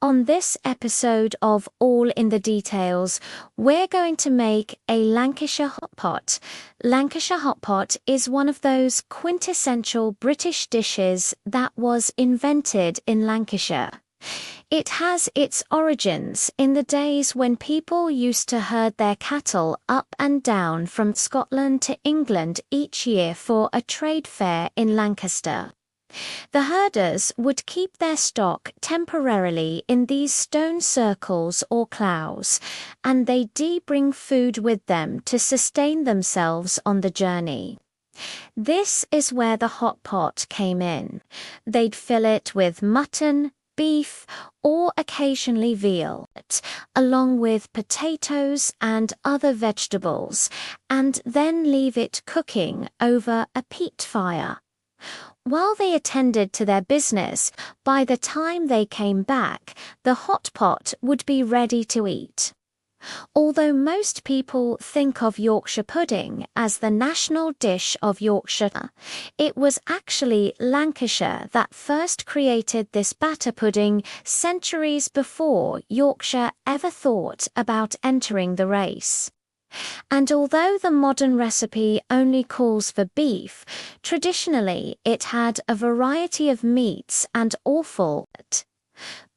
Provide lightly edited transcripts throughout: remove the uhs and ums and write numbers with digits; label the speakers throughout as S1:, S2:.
S1: On this episode of All in the Details, we're going to make a Lancashire Hotpot. Lancashire Hotpot is one of those quintessential British dishes that was invented in Lancashire. It has its origins in the days when people used to herd their cattle up and down from Scotland to England each year for a trade fair in Lancaster. The herders would keep their stock temporarily in these stone circles or cloughs, and they bring food with them to sustain themselves on the journey. This is where the hot pot came in. They'd fill it with mutton, beef, or occasionally veal, along with potatoes and other vegetables, and then leave it cooking over a peat fire. While they attended to their business, by the time they came back, the hot pot would be ready to eat. Although most people think of Yorkshire pudding as the national dish of Yorkshire, it was actually Lancashire that first created this batter pudding centuries before Yorkshire ever thought about entering the race. And although the modern recipe only calls for beef, traditionally it had a variety of meats and offal.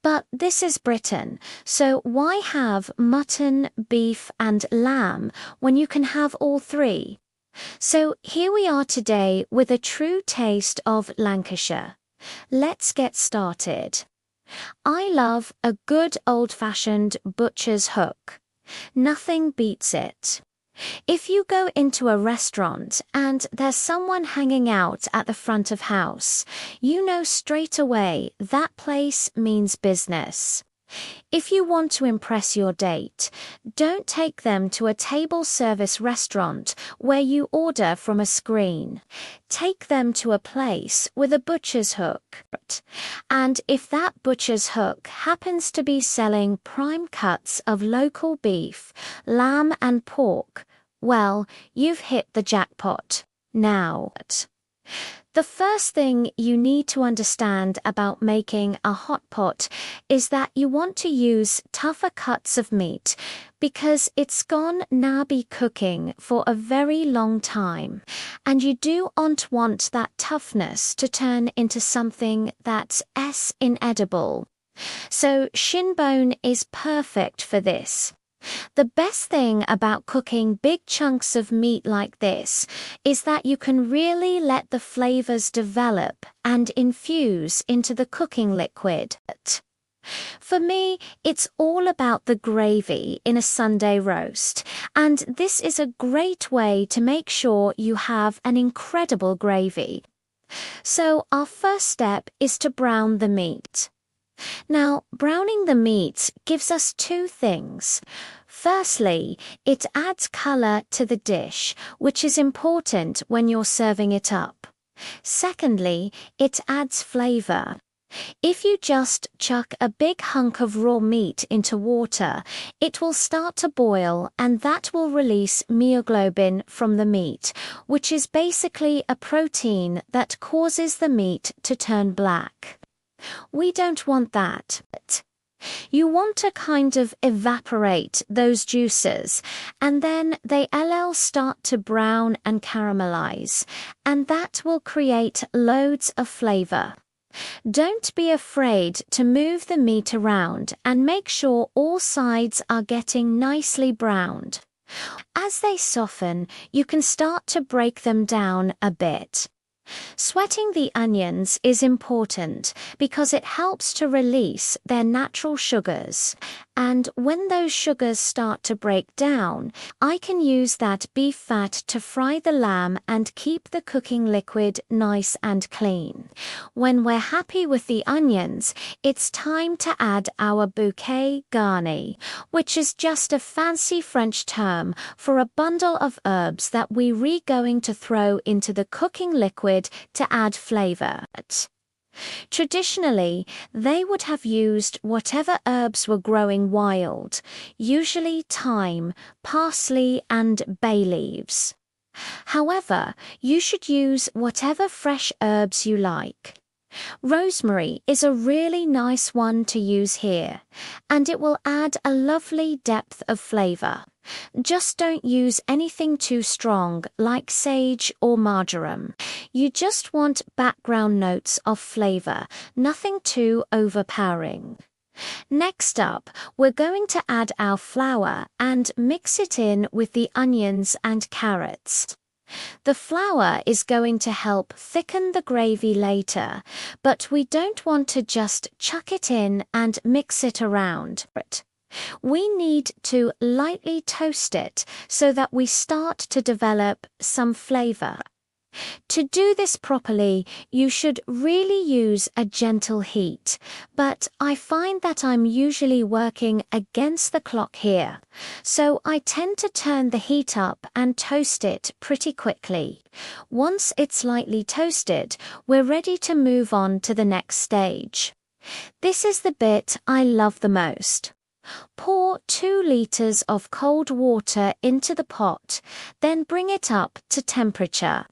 S1: But this is Britain, so why have mutton, beef and lamb when you can have all three? So here we are today with a true taste of Lancashire. Let's get started. I love a good old-fashioned butcher's hook. Nothing beats it. If you go into a restaurant and there's someone hanging out at the front of house, you know straight away that place means business. If you want to impress your date, don't take them to a table service restaurant where you order from a screen. Take them to a place with a butcher's hook. And if that butcher's hook happens to be selling prime cuts of local beef, lamb and pork, well, you've hit the jackpot. Now, the first thing you need to understand about making a hot pot is that you want to use tougher cuts of meat because it's gonna be cooking for a very long time, and you don't want that toughness to turn into something that's inedible. So shin bone is perfect for this. The best thing about cooking big chunks of meat like this is that you can really let the flavors develop and infuse into the cooking liquid. For me, it's all about the gravy in a Sunday roast, and this is a great way to make sure you have an incredible gravy. So our first step is to brown the meat. Now, browning the meat gives us two things. Firstly, it adds color to the dish, which is important when you're serving it up. Secondly, it adds flavor. If you just chuck a big hunk of raw meat into water, it will start to boil, and that will release myoglobin from the meat, which is basically a protein that causes the meat to turn black. We don't want that. You want to kind of evaporate those juices, and then they'll start to brown and caramelize, and that will create loads of flavor. Don't be afraid to move the meat around and make sure all sides are getting nicely browned. As they soften, you can start to break them down a bit. Sweating the onions is important because it helps to release their natural sugars, and when those sugars start to break down, I can use that beef fat to fry the lamb and keep the cooking liquid nice and clean. When we're happy with the onions, it's time to add our bouquet garni, which is just a fancy French term for a bundle of herbs that we're going to throw into the cooking liquid to add flavor. Traditionally, they would have used whatever herbs were growing wild, usually thyme, parsley, and bay leaves. However, you should use whatever fresh herbs you like. Rosemary is a really nice one to use here, and it will add a lovely depth of flavor. Just don't use anything too strong like sage or marjoram. You just want background notes of flavor, nothing too overpowering. Next up, we're going to add our flour and mix it in with the onions and carrots. The flour is going to help thicken the gravy later, but we don't want to just chuck it in and mix it around. We need to lightly toast it so that we start to develop some flavor. To do this properly, you should really use a gentle heat, but I find that I'm usually working against the clock here, so I tend to turn the heat up and toast it pretty quickly. Once it's lightly toasted, we're ready to move on to the next stage. This is the bit I love the most. Pour 2 liters of cold water into the pot, then bring it up to temperature.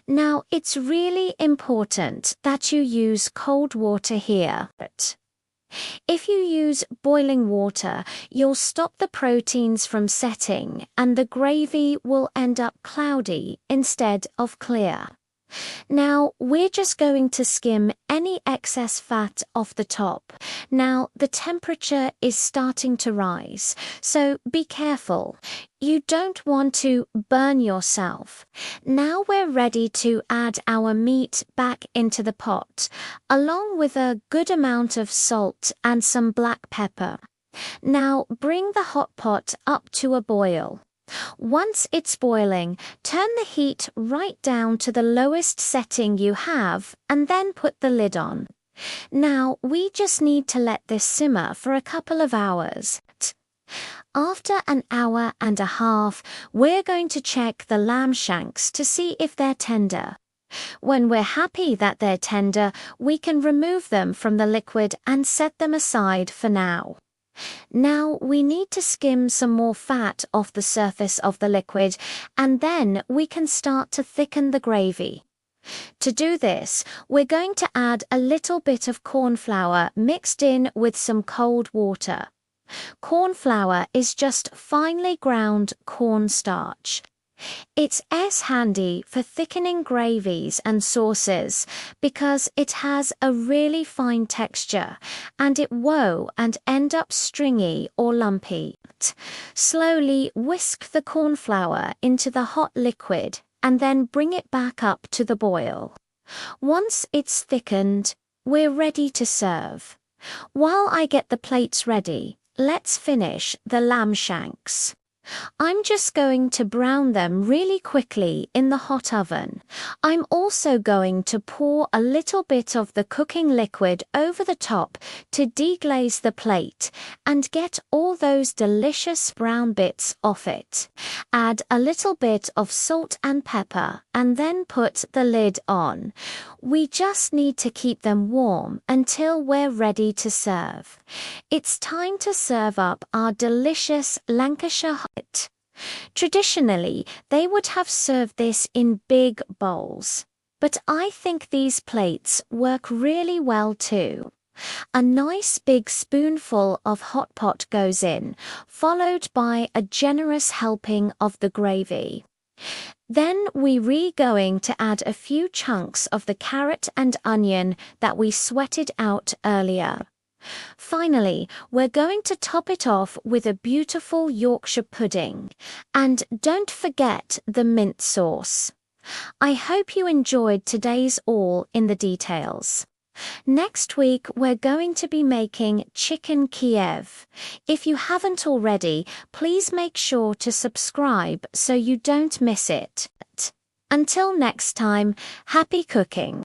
S1: Now, it's really important that you use cold water here. If you use boiling water, you'll stop the proteins from setting and the gravy will end up cloudy instead of clear. Now, we're just going to skim any excess fat off the top. Now, the temperature is starting to rise, so be careful. You don't want to burn yourself. Now we're ready to add our meat back into the pot, along with a good amount of salt and some black pepper. Now, bring the hot pot up to a boil. Once it's boiling, turn the heat right down to the lowest setting you have and then put the lid on. Now, we just need to let this simmer for a couple of hours. After an hour and a half, we're going to check the lamb shanks to see if they're tender. When we're happy that they're tender, we can remove them from the liquid and set them aside for now. Now we need to skim some more fat off the surface of the liquid, and then we can start to thicken the gravy. To do this, we're going to add a little bit of corn flour mixed in with some cold water. Corn flour is just finely ground cornstarch. It's handy for thickening gravies and sauces because it has a really fine texture and it won't end up stringy or lumpy. Slowly whisk the corn flour into the hot liquid and then bring it back up to the boil. Once it's thickened, we're ready to serve. While I get the plates ready, let's finish the lamb shanks. I'm just going to brown them really quickly in the hot oven. I'm also going to pour a little bit of the cooking liquid over the top to deglaze the plate and get all those delicious brown bits off it. Add a little bit of salt and pepper and then put the lid on. We just need to keep them warm until we're ready to serve. It's time to serve up our delicious Lancashire Hotpot. Traditionally, they would have served this in big bowls, but I think these plates work really well too. A nice big spoonful of hot pot goes in, followed by a generous helping of the gravy. Then we're going to add a few chunks of the carrot and onion that we sweated out earlier. Finally, we're going to top it off with a beautiful Yorkshire pudding. And don't forget the mint sauce. I hope you enjoyed today's All in the Details. Next week, we're going to be making chicken Kiev. If you haven't already, please make sure to subscribe so you don't miss it. Until next time, happy cooking!